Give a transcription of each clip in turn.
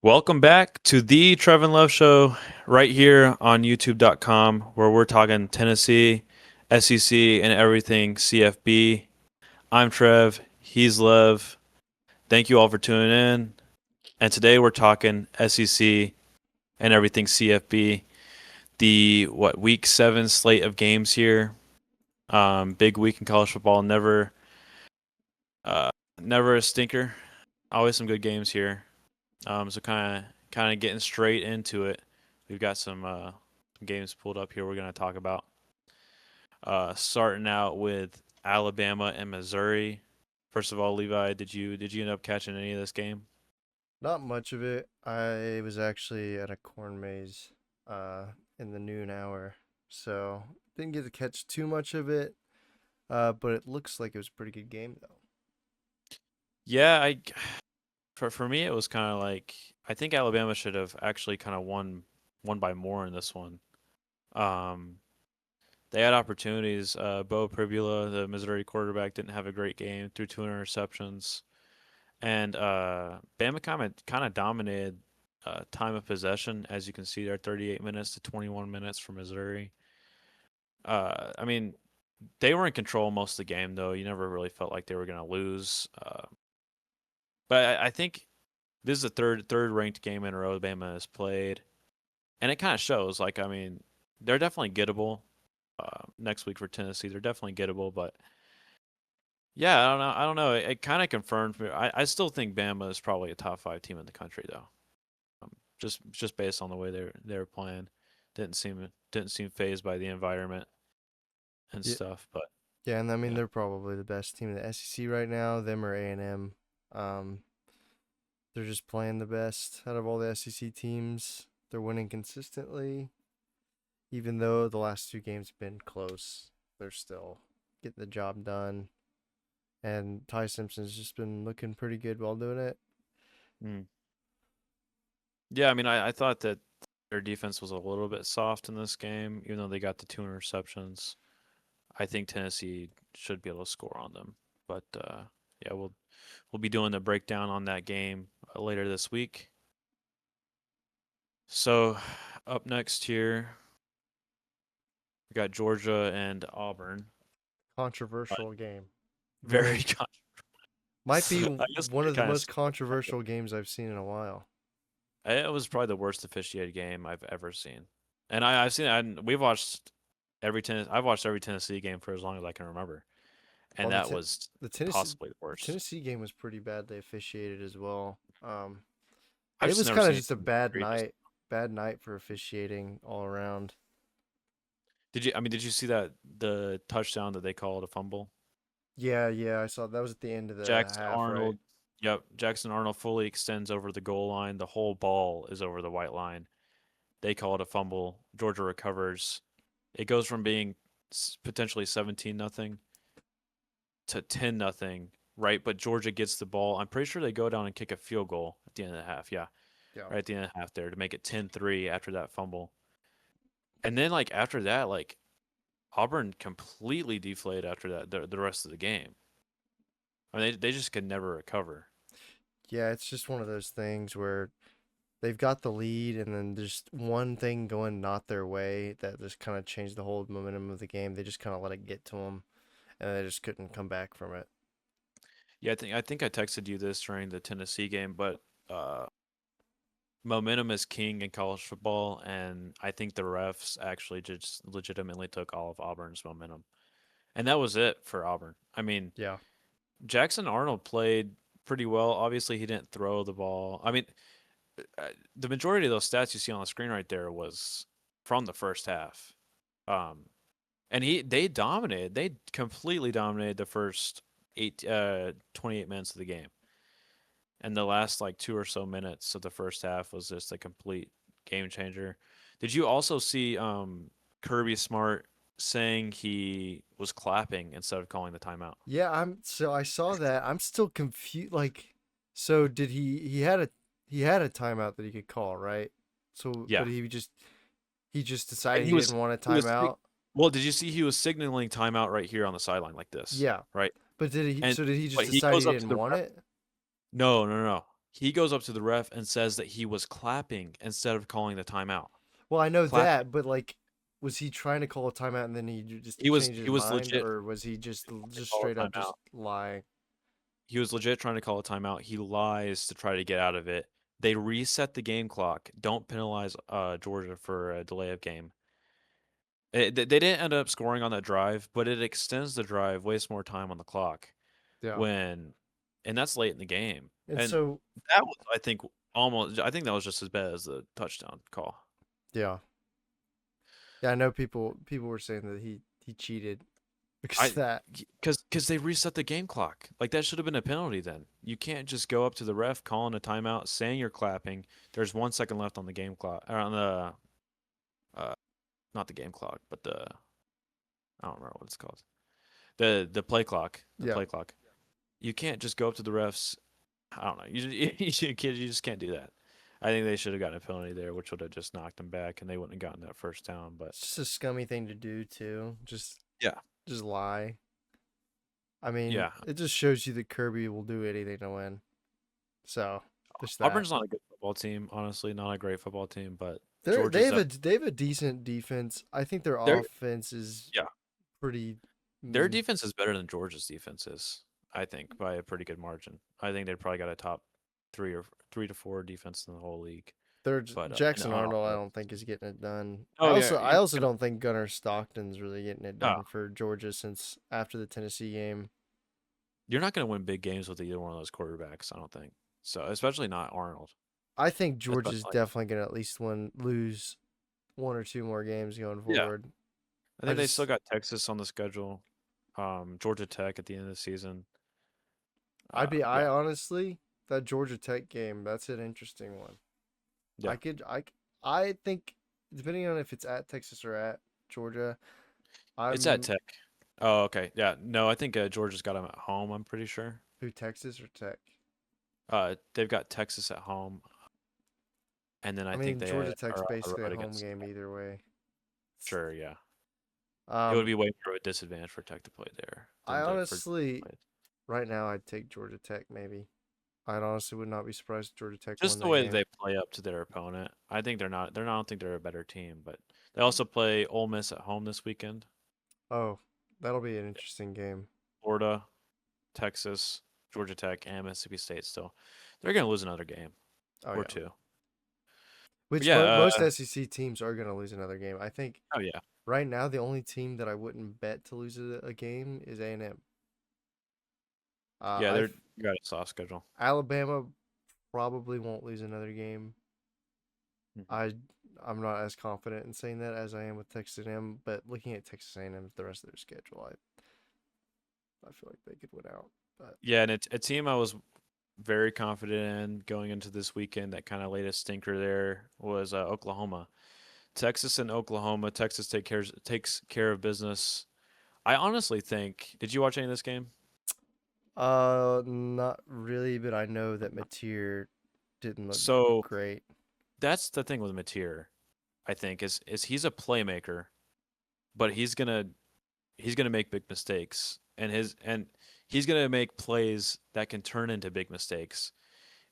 Welcome back to the Trev and Lev show right here on youtube.com where we're talking Tennessee, SEC, and everything CFB. I'm Trev, he's Lev. Thank you all for tuning in. And today we're talking SEC and everything CFB. The week 7 slate of games here. Big week in college football, uh never a stinker. Always some good games here. So kind of getting straight into it. We've got some games pulled up here. We're gonna talk about. Starting out with Alabama and Missouri. First of all, Levi, did you end up catching any of this game? Not much of it. I was actually at a corn maze in the noon hour, so didn't get to catch too much of it. But it looks like it was a pretty good game though. Yeah, I for me it was kind of like I think Alabama should have actually kind of won by more in this one. Um, they had opportunities. Bo Pribula, the Missouri quarterback, didn't have a great game, threw two interceptions. And Bama kind of dominated time of possession, as you can see there, 38 minutes to 21 minutes for Missouri. I mean, they were in control most of the game, though. You never really felt like they were going to lose. But I think this is the third ranked game in a row Bama has played, and it kind of shows. Like, I mean, they're definitely gettable. Next week for Tennessee, they're definitely gettable, but yeah, I don't know. I don't know. It kind of confirmed me. I still think Bama is probably a top 5 team in the country, though. Just based on the way they're playing. Didn't seem phased by the environment and Yeah, stuff. But yeah, and I mean yeah, they're probably the best team in the SEC right now. Them or A&M. Um, they're just playing the best out of all the SEC teams. They're winning consistently, even though the last two games have been close. They're still getting the job done. And Ty Simpson's just been looking pretty good while doing it. mm. Yeah. I mean, I thought that their defense was a little bit soft in this game, even though they got the two interceptions. I think Tennessee should be able to score on them. But yeah, we'll be doing the breakdown on that game later this week. So up next here, we got Georgia and Auburn. Controversial game. Very Very con- Might be I guess one of the kind of most controversial games I've seen in a while. it was probably the worst officiated game I've ever seen. And I've seen we've watched I've watched every Tennessee game for as long as I can remember, and Well, that was the Tennessee possibly the worst. Tennessee game was pretty badly officiated as well. I've It just was never kind of seen just a anything egregious. bad night for officiating all around. Did you? I mean, did you see that the touchdown that they called a fumble? Yeah, yeah, I saw that was at the end of the Jackson half, right? Arnold. Yep, Jackson Arnold fully extends over the goal line. The whole ball is over the white line. They call it a fumble. Georgia recovers. It goes from being potentially 17-0 to 10-0, right? But Georgia gets the ball. I'm pretty sure they go down and kick a field goal at the end of the half. Yeah, Yeah. right at the end of the half there to make it 10-3 after that fumble. And then like after that, like Auburn completely deflated after that the rest of the game. I mean, they just could never recover. Yeah, it's just one of those things where they've got the lead and then just one thing going not their way that just kind of changed the whole momentum of the game. They just kind of let it get to them and they just couldn't come back from it. Yeah, I think I texted you this during the Tennessee game, but uh, momentum is king in college football, and I think the refs actually just legitimately took all of Auburn's momentum, and that was it for Auburn. I mean, Yeah. Jackson Arnold played pretty well. Obviously, he didn't throw the ball. I mean, the majority of those stats you see on the screen right there was from the first half. Um, and they dominated. They completely dominated the first 28 minutes of the game. And the last like 2 or so minutes of the first half was just a complete game changer. Did you also see Kirby Smart saying he was clapping instead of calling the timeout? Yeah, I saw that. I'm still confused so did he had a timeout that he could call, right? So Yeah, but he just and decided he he was didn't want a he was timeout. well. Did you see he was signaling timeout right here on the sideline like this, Yeah. right? But And did he just but he decide goes he up to didn't the want ref. it? No, no, no, no. He goes up to the ref and says that he was clapping instead of calling the timeout. Well, I know Clapping. that, but like, was he trying to call a timeout and then he just He was changed he his was mind, legit or was he trying to just call straight a up just timeout. lying? He was legit trying to call a timeout. He lies to try to get out of it. They reset the game clock. Don't penalize Georgia for a delay of game. They didn't end up scoring on that drive, but it extends the drive, wastes more time on the clock Yeah. when, and that's late in the game. And And so, that was, I think, almost. I think that was just as bad as the touchdown call. yeah, yeah, I know people were saying that he cheated because of I that. because they reset the game clock. Like that should have been a penalty then. You can't just go up to the ref calling a timeout, saying you're clapping. There's 1 second left on the game clock or on the uh not the game clock, but the I don't remember what it's called. The play clock. The Yeah, play clock. You can't just go up to the refs. I don't know. You just can't do that. I think they should have gotten a penalty there, which would have just knocked them back, and they wouldn't have gotten that first down. But it's just a scummy thing to do too. yeah, Just lie. I mean, yeah. it just shows you that Kirby will do anything to win. So there's that. Auburn's not a good football team, honestly, not a great football team, but They Georgia's have up. a decent defense. I think their They're offense is yeah, pretty. their Mm, defense is better than Georgia's defense is, I think, by a pretty good margin. I think they probably got a top 3 to 4 defense in the whole league. But and Jackson on Arnold, I offense. don't think is getting it done. Oh yeah, I also don't think Gunnar Stockton's really getting it oh, done for Georgia since after the Tennessee game. you're not going to win big games with either one of those quarterbacks, I don't think. So especially not Arnold. I think Georgia's Especially definitely gonna at least lose one or two more games going yeah, forward. I I think they still just got Texas on the schedule. Georgia Tech at the end of the season. I Yeah, honestly, that Georgia Tech game, that's an interesting one. yeah. I think depending on if it's at Texas or at Georgia, It's at I'm Tech. Oh, okay. Yeah. No, I think Georgia's got them at home. I'm pretty sure. who Texas or Tech. They've got Texas at home, and then I I think mean, they Georgia are Tech's on the basically a road home against. game either way. Sure. Yeah. It would Um, be way more of a disadvantage for Tech to play there I than to for Georgia honestly, to play. right now, I'd take Georgia Tech maybe. I honestly would not be surprised if Georgia Tech won Just the that way that game. they play up to their opponent. I think they're not. They're not. I don't think they're a better team, but they also play Ole Miss at home this weekend. Oh, that'll be an interesting game. Florida, Texas, Georgia Tech, and Mississippi State. Still, they're gonna lose another game Oh or yeah. two. But Which yeah. most SEC teams are going to lose another game. I think Oh yeah. right now the only team that I wouldn't bet to lose a game is A&M. Yeah. I They're you got a soft schedule. Alabama probably won't lose another game. Mhm. I I'm not as confident in saying that as I am with Texas A&M, but looking at Texas A&M the rest of their schedule, I feel like they could win out. But Yeah, and it's a team I was very confident in going into this weekend. That kind of latest stinker there was Oklahoma, Texas, and Oklahoma. Texas takes care of business. I honestly think. Did you watch any of this game? not really, but I know that Mateer didn't look So great. that's the thing with Mateer. I think is he's a playmaker, but he's gonna make big mistakes, and he's gonna make plays that can turn into big mistakes.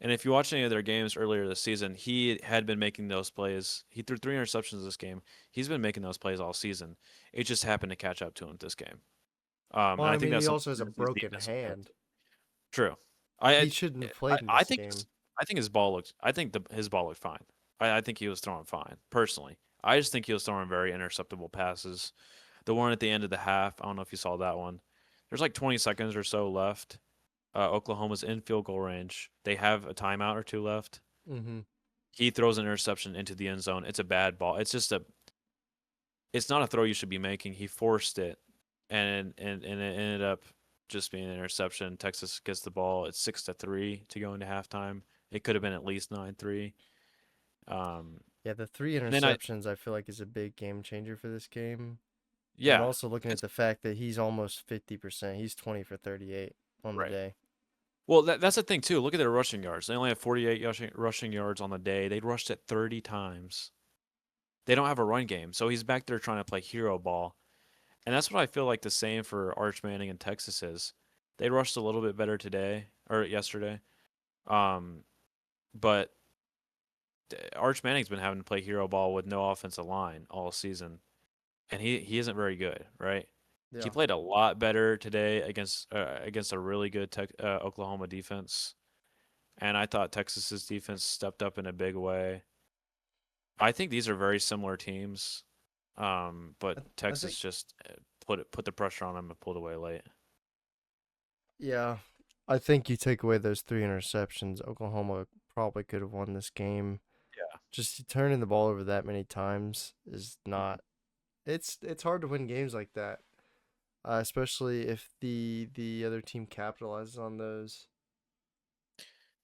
And if you watch any of their games earlier this season, he had been making those plays. He threw 3 interceptions this game. He's been making those plays all season. It just happened to catch up to him this game. Well, And I I think mean, that's he something also has a Tennessee's broken defense can hand. fix. True. I He shouldn't have played in I this think game. his ball looked. I think his ball looked fine. I think he was throwing fine personally. I just think he was throwing very interceptable passes. The one at the end of the half. I don't know if you saw that one. There's like 20 seconds or so left. Oklahoma's in field goal range. They have a timeout or two left. Mm-hmm. He throws an interception into the end zone. It's a bad ball. It's just a. It's not a throw you should be making. He forced it, and it ended up just being an interception. Texas gets the ball. It's 6-3 to go into halftime. It could have been at least 9-3. Um, Yeah, the three and then interceptions I feel like is a big game changer for this game. And yeah, also looking at it's the fact that he's almost 50%. He's 20 for 38 on the right. day. Well, that's the thing too. Look at their rushing yards. They only have 48 rushing yards on the day. They rushed it 30 times. They don't have a run game, so he's back there trying to play hero ball. And that's what I feel like the same for Arch Manning in Texas is. They rushed a little bit better today or yesterday. Um, but Arch Manning's been having to play hero ball with no offensive line all season, and he isn't very good, right? He Yeah. played a lot better today against a really good Oklahoma defense, and I thought Texas's defense stepped up in a big way. I think these are very similar teams, but I think Texas just put the pressure on them and pulled away late. yeah. I think you take away those three interceptions, Oklahoma probably could have won this game. Yeah. Just turning the ball over that many times is not. It's hard to win games like that, especially if the other team capitalizes on those.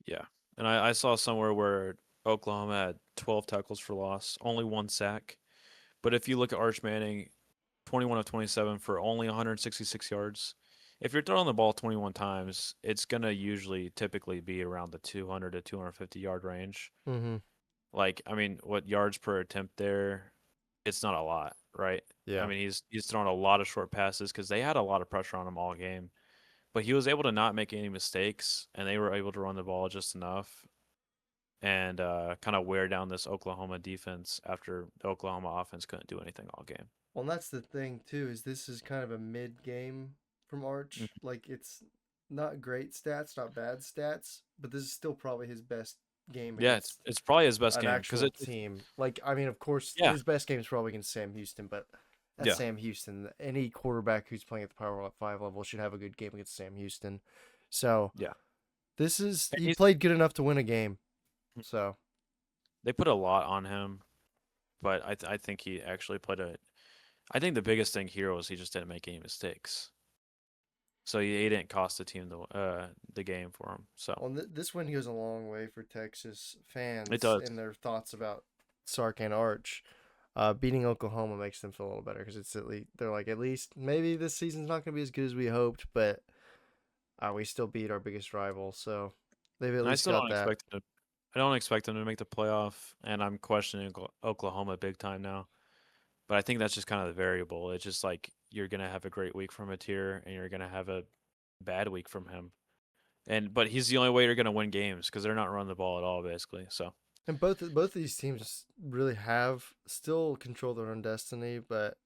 Yeah. And I saw somewhere where Oklahoma had 12 tackles for loss, only one sack. But if you look at Arch Manning, 21 of 27 for only 166 yards. If you're throwing the ball 21 times, it's going to usually typically be around the 200 to 250 yard range. Mm-hmm. Like, I mean, what yards per attempt there? It's not a lot, right? I Yeah. mean, he's thrown a lot of short passes because they had a lot of pressure on him all game. But he was able to not make any mistakes, and they were able to run the ball just enough and kind of wear down this Oklahoma defense after the Oklahoma offense couldn't do anything all game. Well, and that's the thing too, is this is kind of a mid game from Arch. Mhm. Like it's not great stats, not bad stats, but this is still probably his best game Yeah, against it's probably his best an game because actual team. Like I mean, of course, yeah, his best game is probably against Sam Houston, but that's yeah, Sam Houston. Any quarterback who's playing at the Power 5 level should have a good game against Sam Houston. So yeah. this is And he played good enough to win a game. So they put a lot on him, but I think he actually put a. I think the biggest thing here was he just didn't make any mistakes, so he didn't cost the team the game for him. So well, this win goes a long way for Texas it fans does. in their thoughts about Sark and Arch. Beating Oklahoma makes them feel a little better because it's at least they're like at least maybe this season's not going to be as good as we hoped, but we still beat our biggest rival, so they've at And I least still got don't that. expect him to. I don't expect him to make the playoff, and I'm questioning Oklahoma big time now. But I think that's just kind of the variable. It's just like you're gonna have a great week from a tier, and you're gonna have a bad week from him. And but he's the only way you're gonna win games because they're not running the ball at all, basically. So And both of these teams really have still control their own destiny, but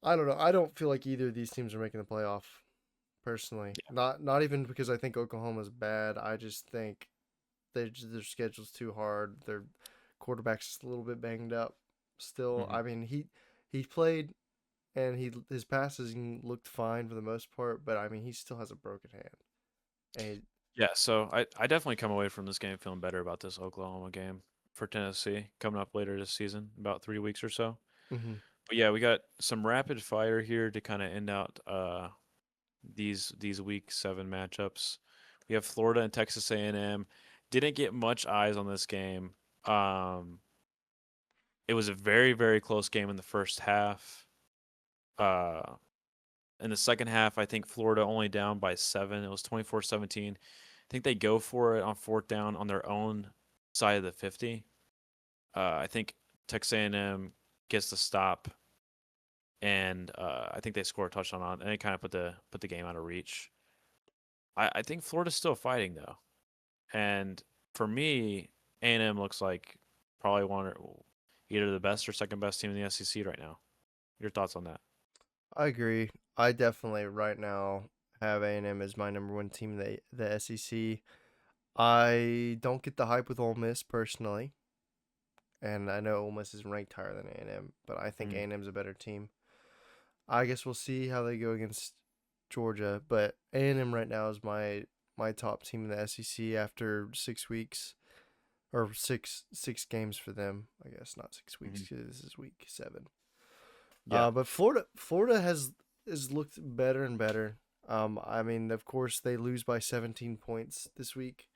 I don't know. I don't feel like either of these teams are making the playoff personally. Not even because I think Oklahoma's bad. I just think their schedule's too hard. Their quarterback's a little bit banged up still. mhm. I mean, he played and his passing looked fine for the most part, but I mean, he still has a broken hand. And Yeah, so I definitely come away from this game feeling better about this Oklahoma game for Tennessee coming up later this season, about 3 weeks or so. mhm. But yeah, we got some rapid fire here to kind of end out these week 7 matchups. We have Florida and Texas A&M. Didn't get much eyes on this game. Um, it was a very close game in the first half. Uh, in the second half, I think Florida only down by 7. It was 24-17. I think they go for it on fourth down on their own side of the 50. I think Texas A&M gets the stop, and I think they score a touchdown on, and it kind of put the game out of reach. I think Florida's still fighting though, and for me, A&M looks like probably either the best or second best team in the SEC right now. Your thoughts on that? I agree. I definitely right now have A&M as my number one team in the SEC. I don't get the hype with Ole Miss personally, and I know Ole Miss is ranked higher than A&M, but I think Mm, A&M's a better team. I guess we'll see how they go against Georgia, but A&M right now is my top team in the SEC after 6 weeks or six games for them. I guess not 6 weeks mhm. because this is week 7. Yeah, But Florida has looked better and better. I mean, of course, they lose by 17 points this week,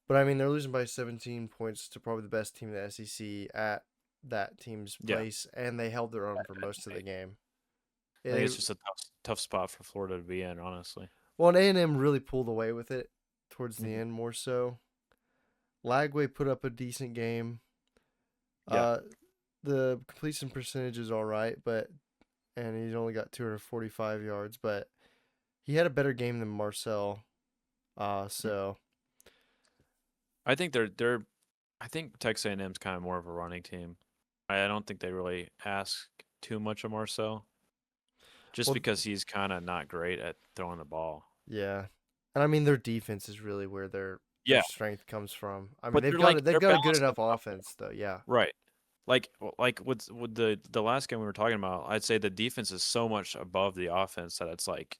but I mean, they're losing by 17 points to probably the best team in the SEC at that team's yeah. place, and they held their own for most of I the game. I think They it's just a tough spot for Florida to be in, honestly. Well, and A&M really pulled away with it towards the Mhm. end more so. Lagway put up a decent game. Yeah, Uh, the completion percentage is all right, but and he's only got 245 yards, but he had a better game than Marcel. mm. So I think they're I think Texas A&M's kind of more of a running team. I don't think they really ask too much of Marcel, just Well, because he's kind of not great at throwing the ball. yeah, and I mean their defense is really where their Yeah, strength comes from. I mean but they've they're got a good balanced enough enough. offense though. Yeah, Right. Like with the last game we were talking about, I'd say the defense is so much above the offense that it's like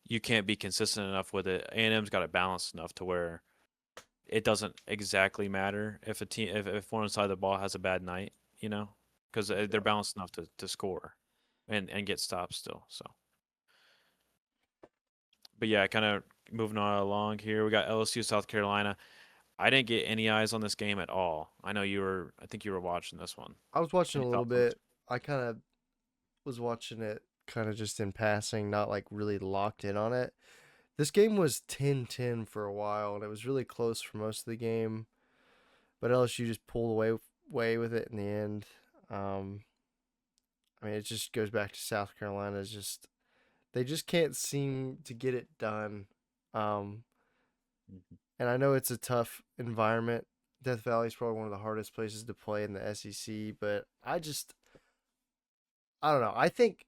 you can't be consistent enough with it. A&M's got it balanced enough to where it doesn't exactly matter if a team if one side of the ball has a bad night, you know, because they're yeah. balanced enough to score and get stops still. So, but yeah, kind of moving on along here, we got LSU South Carolina. I didn't get any eyes on this game at all. I know you were. I think you were watching this one. I was watching Any a little thoughts on this? bit. I kind of was watching it kind of just in passing, not like really locked in on it. This game was 10-10 for a while, and it was really close for most of the game. But LSU just pulled away with it in the end. Um, I mean, it just goes back to South Carolina. Is just they just can't seem to get it done. Um, Mhm. and I know it's a tough environment. Death Valley is probably one of the hardest places to play in the SEC, but I don't know. I think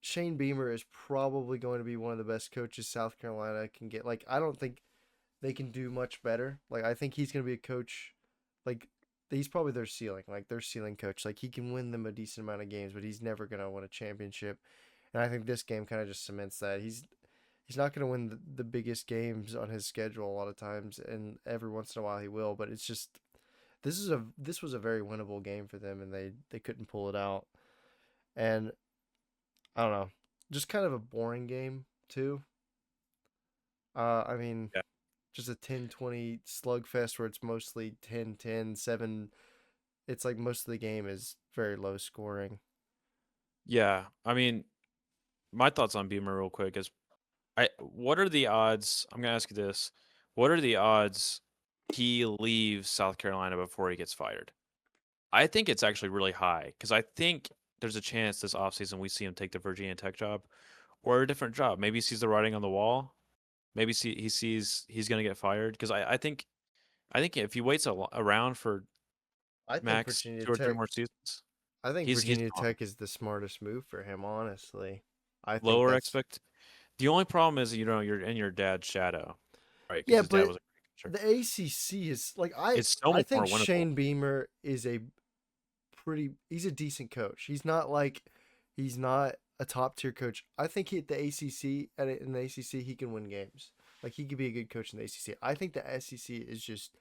Shane Beamer is probably going to be one of the best coaches South Carolina can get. Like, I don't think they can do much better. Like, I think he's going to be a coach. Like, he's probably their ceiling. Like, their ceiling coach. Like, he can win them a decent amount of games, but he's never going to win a championship. And I think this game kind of just cements that he's not going to win the biggest games on his schedule a lot of times, and every once in a while he will. But it's just this was a very winnable game for them, and they couldn't pull it out. And I don't know, just kind of a boring game too. I mean, Yeah. just a 10-20 slugfest where it's mostly 10-10-7. It's like most of the game is very low scoring. Yeah. I mean, my thoughts on Beamer real quick is I what are the odds? I'm gonna ask you this. What are the odds he leaves South Carolina before he gets fired? I think it's actually really high because I think there's a chance this offseason we see him take the Virginia Tech job or a different job. Maybe he sees the writing on the wall. Maybe he sees he's gonna get fired because I think if he waits around for I think max Virginia 2 or 3 Tech. more seasons, I think he's Virginia gone. Tech is the smartest move for him. Honestly, I think Lower that's expect. The only problem is you're in your dad's shadow, right? Because yeah. his dad But was a great coacher. the ACC is like It's so I much more think winnable. Shane Beamer is a he's a decent coach. He's not a top tier coach. I think he, at the ACC in the ACC he can win games. Like he could be a good coach in the ACC. I think the SEC is just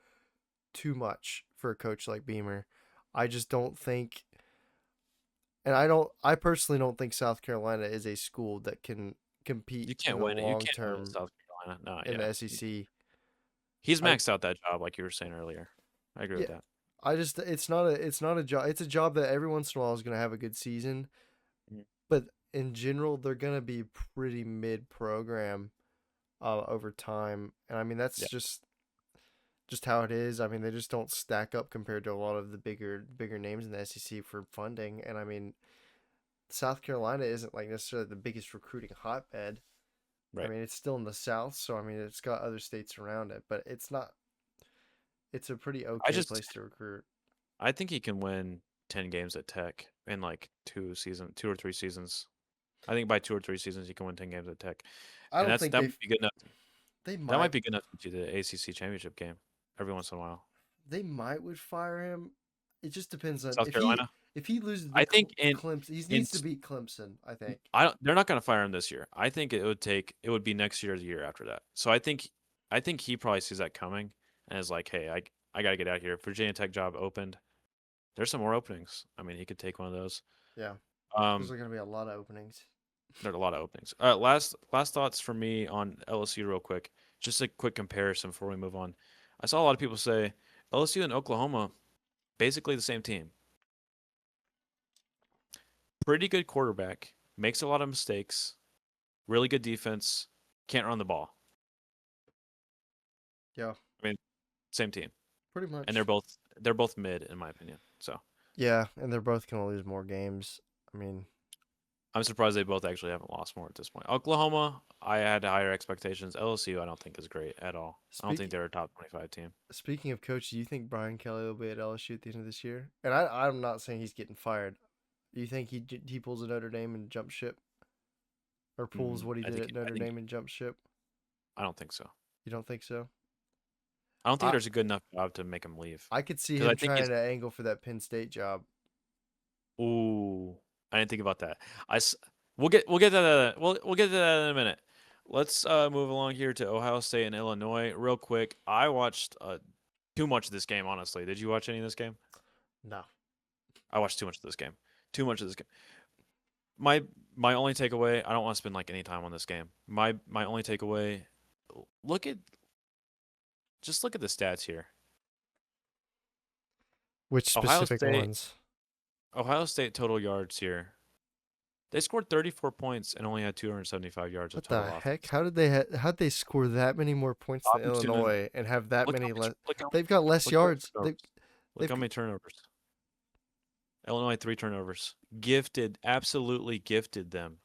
too much for a coach like Beamer. I just don't think, and I personally don't think South Carolina is a school that can compete You in can't the win it. You long can't win in term South Carolina. No, in yeah. the SEC. He's I maxed out that job, like you were saying earlier. I agree with yeah, that. I just it's not a job. It's a job that every once in a while is going to have a good season, Mhm. but in general they're going to be pretty mid program over time. And I mean that's Yeah. just how it is. I mean they just don't stack up compared to a lot of the bigger names in the SEC for funding. And I mean South Carolina isn't like necessarily the biggest recruiting hotbed. I Right. mean, it's still in the South, so I mean, it's got other states around it, but it's not. It's a pretty I okay just place to recruit. I think he can win 10 games at Tech in like 2 or 3 seasons. I think by 2 or 3 seasons he can win 10 games at Tech, I and don't think that might be good enough. they That might might be good enough to the ACC championship game every once in a while. they might would fire him. It just depends on South Carolina. if he loses to I think Clemson. He in needs to beat Clemson. I think. I don't. They're not going to fire him this year. I think it would be next year or the year after that. So I think he probably sees that coming and is like, hey, I got to get out here. Virginia Tech job opened. There's some more openings. I mean, he could take one of those. Yeah, there's Um, going to be a lot of openings. there's a lot of openings. Last thoughts for me on LSU real quick. Just a quick comparison before we move on. I saw a lot of people say LSU and Oklahoma basically the same team. Pretty good quarterback, makes a lot of mistakes, really good defense, can't run the ball. Yeah, I mean, same team. pretty And much. they're both mid in my opinion. So, Yeah, and they're both going to lose more games. I mean, I'm surprised they both actually haven't lost more at this point. Oklahoma, I had higher expectations. LSU, I don't think is great at all. I don't think Speak, they're a top 25 team. Speaking of coach, do you think Brian Kelly will be at LSU at the end of this year? And I'm not saying he's getting fired. Do you think he pulls a Notre Dame and jumps ship, or pulls what he I did think at I Notre think Dame and jumps ship? I don't think so. You don't think so? I don't think I there's a good enough job to make him leave I could see because I him think trying he's. to angle for that Penn State job. Ooh, I didn't think about that. I s- we'll get to that. We'll get to that in a minute. Let's move along here to Ohio State and Illinois real quick. I watched too much of this game. Honestly, did you watch any of this game? No. I watched too much of this game. Too much of this game. My my only takeaway. I don't want to spend like any time on this game. My only takeaway. Look at just look at the stats here. Which Ohio specific State. ones? Ohio State total yards here. They scored 34 points and only had 275 yards of What the total heck? offense. How'd they score that many more points than Opportunity. Illinois and have that Look how many much. less? Look how They've got less look how many yards. turnovers. Look They've how many turnovers. Illinois 3 turnovers. Gifted, absolutely gifted them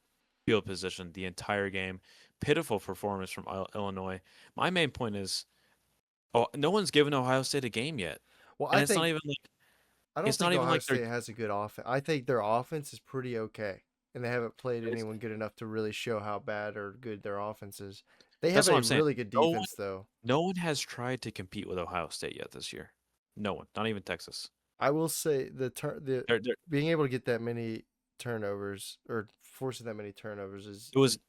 field position the entire game. Pitiful performance from Illinois. My main point is, oh, no one's given Ohio State a game yet, well, and it's not even like I don't it's not think even Ohio like they're. State has a good offense. I think their offense is pretty okay, and they haven't played It's, anyone good enough to really show how bad or good their offense is. They have that's what a I'm saying. really good No one, defense, though. no one has tried to compete with Ohio State yet this year. No one, not even Texas. I will say the They're being able to get that many turnovers or forcing that many turnovers it was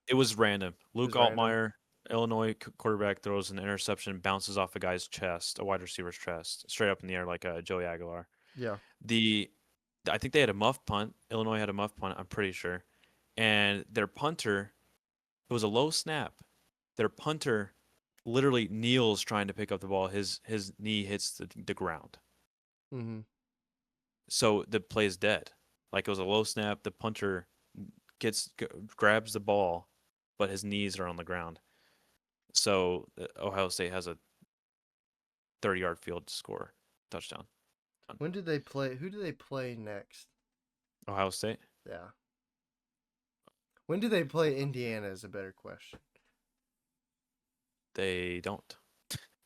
It was random. Luke is random. Altmaier, Illinois quarterback, throws an interception, bounces off a guy's chest, a wide receiver's chest, straight up in the air like Joey Aguilar. Yeah. The I think they had a muff punt. Illinois had a muff punt. I'm pretty sure, and their punter. It was a low snap. Their punter literally kneels trying to pick up the ball. His knee hits the ground, Mm-hmm. so the play is dead. Like it was a low snap. The punter grabs the ball, but his knees are on the ground. So Ohio State has a 30-yard field score touchdown. When did they play? Who do they play next? Ohio State, Yeah. When do they play Indiana? Is a better question. they don't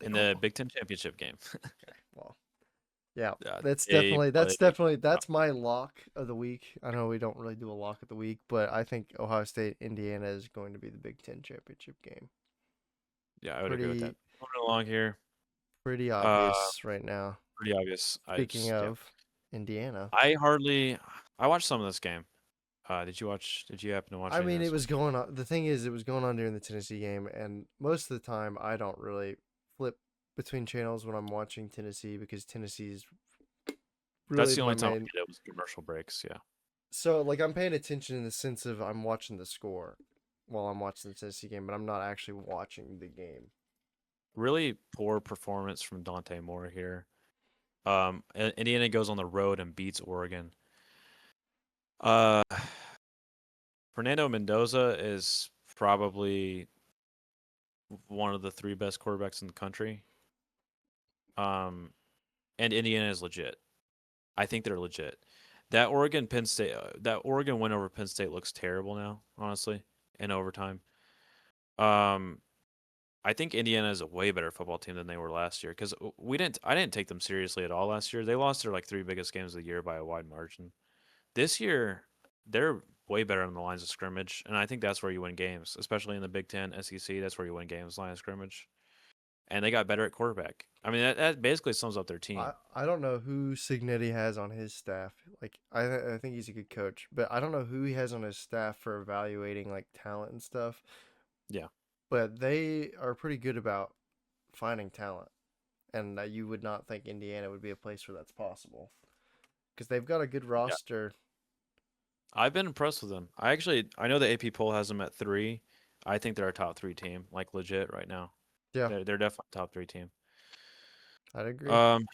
They in don't. the Big Ten championship game. Okay. Well, yeah. They play. That's my lock of the week. I know we don't really do a lock of the week, but I think Ohio State Indiana is going to be the Big Ten championship game. Yeah, I would agree with that. Pretty Moving along here, pretty uh, obvious right now. pretty obvious. Speaking of Indiana, I hardly. I watched some of this game. Did you watch? Did you happen to watch I any of mean, it this? was going on. The thing is, it was going on during the Tennessee game, and most of the time, I don't really flip between channels when I'm watching Tennessee because Tennessee's That's really the my only time I main. did it was commercial breaks. Yeah, So, like, I'm paying attention in the sense of I'm watching the score while I'm watching the Tennessee game, but I'm not actually watching the game. really poor performance from Dante Moore here. Indiana goes on the road and beats Oregon. Uh, Fernando Mendoza is probably one of the three best quarterbacks in the country. Um, and Indiana is legit. I think they're legit. That Oregon win over Penn State looks terrible now, honestly, in overtime. Um, I think Indiana is a way better football team than they were last year because I didn't take them seriously at all last year. They lost their like three biggest games of the year by a wide margin. This year, they're way better on the lines of scrimmage, and I think that's where you win games, especially in the Big Ten, SEC. That's where you win games, line of scrimmage. And they got better at quarterback. I mean, that basically sums up their I, team. I don't know who Signetti has on his staff. Like, I think he's a good coach, but I don't know who he has on his staff for evaluating, like, talent and stuff. Yeah, But they are pretty good about finding talent. And you would not think Indiana would be a place where that's possible because they've got a good yeah. roster. I've been impressed with them. I know the AP poll has them at 3. I think they're a top 3 team, like legit right now. Yeah, They're definitely a top 3 team. I'd agree. Um,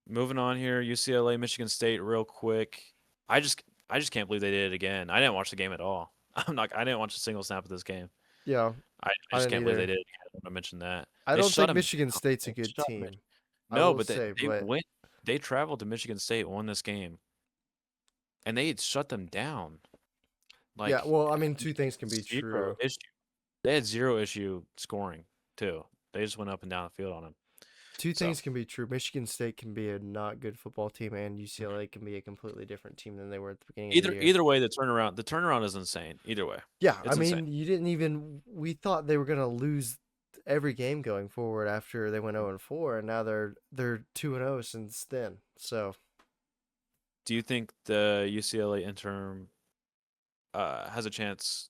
moving on here, UCLA, Michigan State, real quick. I just I just can't believe they did it again. I didn't watch the game at all. I didn't watch a single snap of this game. Yeah, I I just didn't can't believe they either. did it again. I want to mention that I they don't shut think them Michigan down. State's a They good shut Mich- team. I No, will but say, they but went. They traveled to Michigan State, won this game, and they shut them down. Yeah, Like well, I mean, two things can be zero true. issue. They had zero issue scoring too. They just went up and down the field on him. Two So things can be true. Michigan State can be a not good football team, and mhm. UCLA can be a completely different team than they were at the beginning of the either year. either way, the turnaround is insane. Either way, Yeah, I it's insane. mean, you didn't even. We thought they were gonna lose every game going forward after they went 0-4, and now they're 2-0 since then. So Do you think the UCLA interim has a chance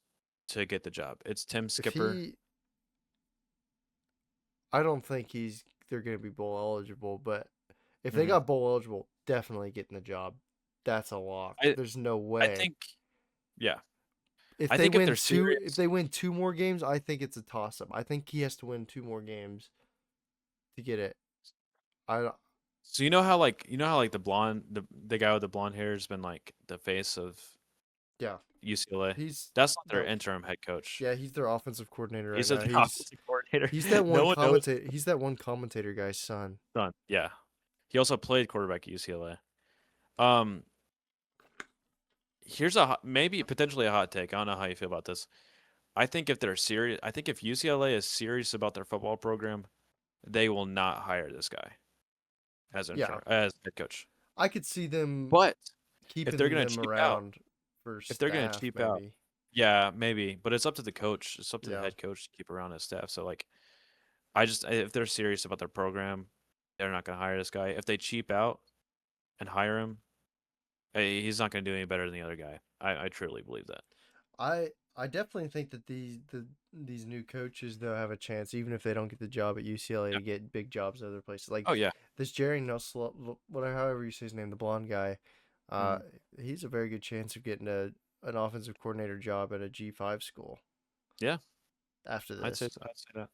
to get the job? It's Tim if Skipper. he, I don't think they're gonna be bowl eligible, but if they hmm got bowl eligible, definitely getting the job. That's a lock. I There's no I way. think yeah. If I they think if win they're two, if serious, they win two more games, I think it's a toss up. I think he has to win two more games to get it. I so you know how like the guy with the blonde hair has been like the face of yeah, UCLA. he's That's not their no, interim head coach. yeah, he's their offensive coordinator right He's just now. the offensive coordinator. He's that No one one knows commentator. He's that one commentator guy's son. done. Yeah. He also played quarterback at UCLA. Um, here's maybe potentially a hot take. I don't know how you feel about this. I think if UCLA is serious about their football program, they will not hire this guy Yeah, as head coach. I could see them But if they're keeping gonna them cheap out, around for if they're gonna staff, cheap out, maybe. yeah, maybe. But it's up to the coach. It's up to the Yeah, head coach to keep around his staff. So like, if they're serious about their program, they're not gonna hire this guy. If they cheap out and hire him, he's not gonna do any better than the other guy. I truly believe that. I definitely think that these new coaches they'll have a chance, even if they don't get the job at UCLA, Yeah. to get big jobs at other places. Like Oh yeah. this Jerry Nussle, whatever, however you say his name, the blonde guy, uh, Mhm. he's a very good chance of getting an offensive coordinator job at a G5 school Yeah. after I'd say this. I'd say that.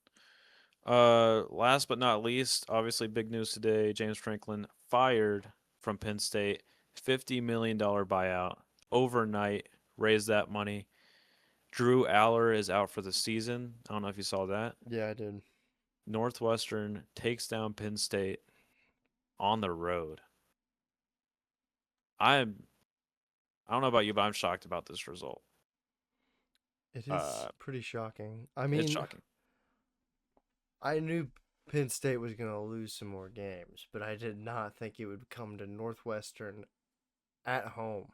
Last but not least, obviously big news today. James Franklin fired from Penn State. $50 million buyout overnight. Raised that money. Drew Aller is out for the season. I don't know if you saw that. Yeah, I did. Northwestern takes down Penn State on the road. I'm I don't know about you, but I'm shocked about this result. It is Uh, pretty shocking. I it's mean, shocking. I knew Penn State was going to lose some more games, but I did not think it would come to Northwestern at home.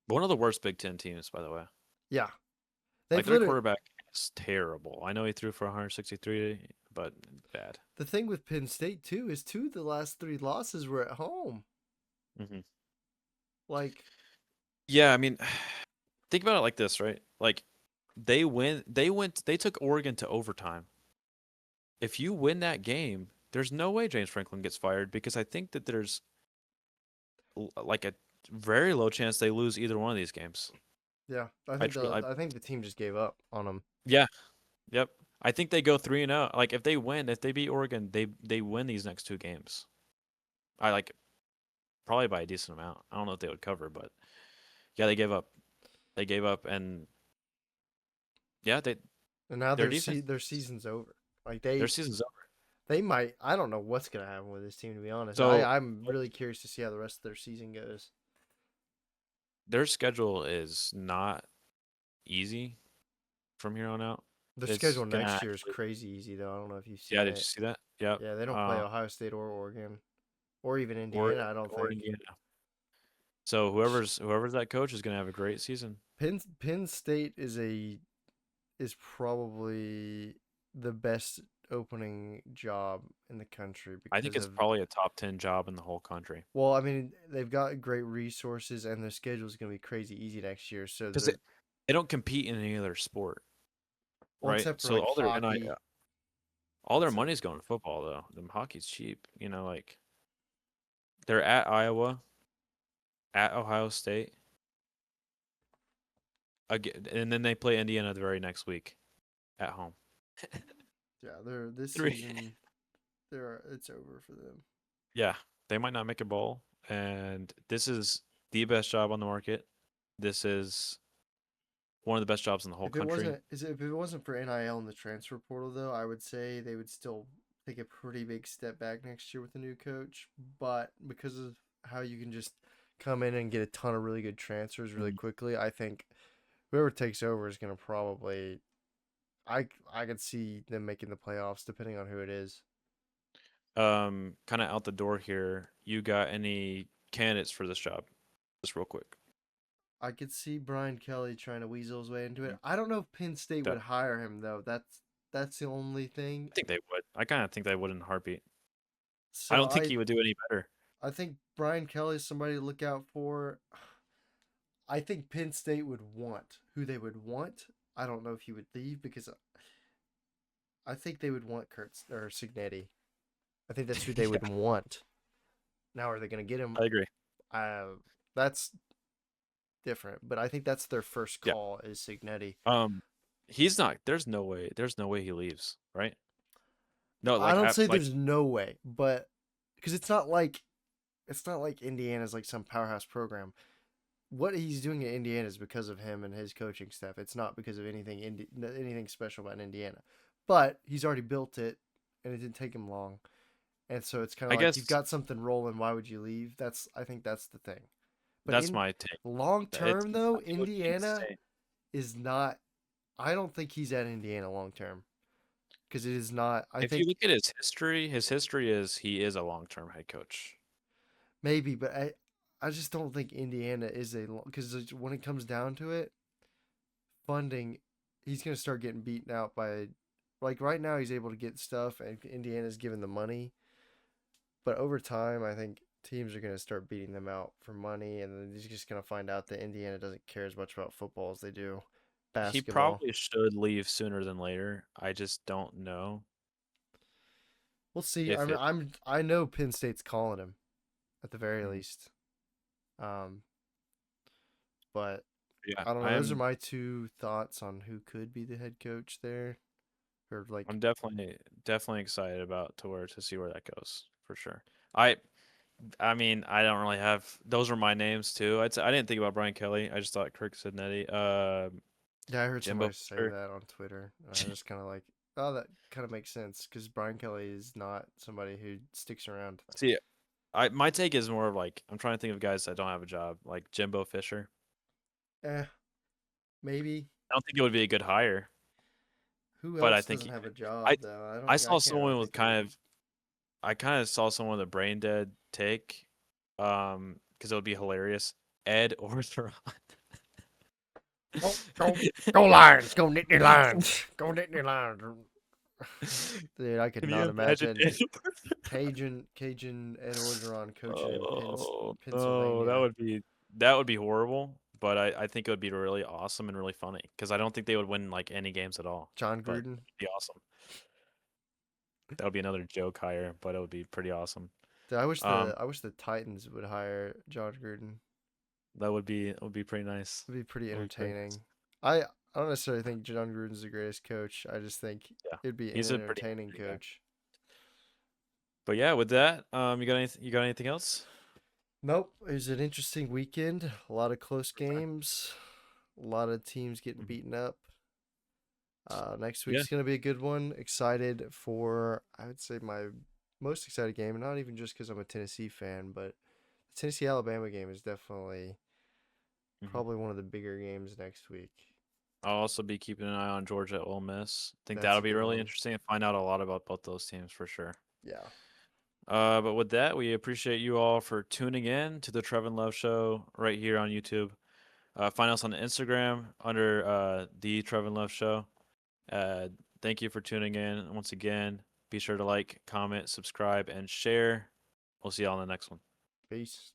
One of the worst Big Ten teams, by the way. Yeah, Like they've their literally. quarterback is terrible. I know he threw for 163, but bad. The thing with Penn State too is two of the last three losses were at home. hmm Like, Yeah, I mean, think about it like this, right? Like they took Oregon to overtime. If you win that game, there's no way James Franklin gets fired because I think that there's like a very low chance they lose either one of these games. yeah, I I think truly, the I think the team just gave up on them. yeah, yep. I think they go 3-0. Like if they win, if they beat Oregon, they win these next two games. I like probably by a decent amount. I don't know if they would cover, but yeah, they gave up. They gave up, and yeah, And now their defense, their season's over. Like their season's over. they might. I don't know what's gonna happen with this team. To be honest, So I'm really curious to see how the rest of their season goes. their schedule is not easy from here on out. Their It's schedule gonna next year is actually, crazy easy though. I don't know if you've yeah. seen Did you it. see that? Yep. Yeah, they don't play Ohio State or Oregon or even Or Indiana. I don't or think. Indiana. So whoever's that coach is gonna have a great season Penn State is probably the best opening job in the country I think because it's of probably a top 10 job in the whole country well, I mean, they've got great resources and their schedule is going to be crazy easy next year. So because they're they don't compete in any other sport, well, right? except for So like hockey. all their That's it. money's going to football though. Them hockey's cheap, like they're at Iowa, at Ohio State, again, and then they play Indiana the very next week at home. Yeah, they're this Three. season. They're it's over for them. Yeah, they might not make a bowl, and this is the best job on the market. This is one of the best jobs in the whole country. If it wasn't for NIL and the transfer portal though, I would say they would still take a pretty big step back next year with the new coach. But because of how you can just come in and get a ton of really good transfers really Mhm. quickly, I think whoever takes over is gonna probably. I could see them making the playoffs depending on who it is. Kind of out the door here. You got any candidates for this job? Just real quick. I could see Brian Kelly trying to weasel his way into it. Mhm. I don't know if Penn State would Def- hire him though. That's the only thing. I think they would. I kind of think they would in a heartbeat. I So don't think he would do any better. I think Brian Kelly is somebody to look out for. I think Penn State would want who they would want. I don't know if he would leave because I think they would want Kurt or Signetti. I think that's who they Yeah, would want. Now, are they going to get him? I agree. That's different, but I think that's their first Yeah. call is Signetti. Um, he's not. There's no way. There's no way he leaves. Right? No, I like don't say like there's no way, but because it's not like Indiana's like some powerhouse program. What he's doing at Indiana is because of him and his coaching staff. It's not because of anything special about Indiana. But he's already built it, and it didn't take him long. And so it's kind I of like you've guess got something rolling. Why would you leave? I think that's the thing. But that's in my take. long term, though, It would be Indiana insane. is not. I don't think he's at Indiana long term because it is not. I If you think look at his history is he is a long-term head coach. maybe, but I just don't think Indiana is a because when it comes down to it, funding, he's gonna start getting beaten out by like right now he's able to get stuff and Indiana's given the money, but over time I think teams are gonna start beating them out for money and then he's just gonna find out that Indiana doesn't care as much about football as they do He basketball. probably should leave sooner than later. I just don't know We'll see. I if mean, it. I know Penn State's calling him at the very Mhm. least. Um, but Yeah, I don't know. Those are my two thoughts on who could be the head coach there, or like I'm definitely excited about to see where that goes for sure. I I mean I don't really have those are my names too. I didn't think about Brian Kelly. I just thought Kirk Sidnetti, yeah, I heard Jimbo somebody say Fisher. that on Twitter, and I was just kind of like, oh, that kind of makes sense because Brian Kelly is not somebody who sticks around. See, I my take is more of like I'm trying to think of guys that don't have a job, like Jimbo Fisher. Eh, maybe. I don't think it would be a good hire, Who but I else think doesn't have a I job though? I I saw can't really someone with think of kind any. of I kind of saw someone with a brain dead take, because it would be hilarious. Ed Orgeron. Go Lions! Go Nittany Lions! Go Nittany Lions! Dude, I could Can you not imagine imagine Ed Orgeron? Cajun Ed Orgeron coaching in Oh no, Pennsylvania. that would be horrible. But I think it would be really awesome and really funny because I don't think they would win like any games at all. John But Gruden. it'd be awesome. That would be another joke hire, but it would be pretty awesome. Dude, Um, I wish the Titans would hire John Gruden. it would be pretty nice. It'd be pretty It would be pretty entertaining. nice. I don't necessarily think John Gruden's the greatest coach. I just think Yeah, it'd be an he's a pretty entertaining entertaining guy. coach. But yeah, with that, you got anything else? Nope, it was an interesting weekend. A lot of close games. A lot of teams getting Mhm. beaten up. Next Yeah. week's gonna be a good one. Excited for I would say my most excited game, not even just because I'm a Tennessee fan, but the Tennessee Alabama game is definitely hmm probably one of the bigger games next week. I'll also be keeping an eye on Georgia at Ole Miss. Think That's that'll a be good really one. interesting and find out a lot about both those teams for sure. Yeah. But with that, we appreciate you all for tuning in to the Trev and Lev Show right here on YouTube. Find us on Instagram under the Trev and Lev Show. Uh, thank you for tuning in. Once again, be sure to like, comment, subscribe, and share. We'll see you all in the next one. Peace.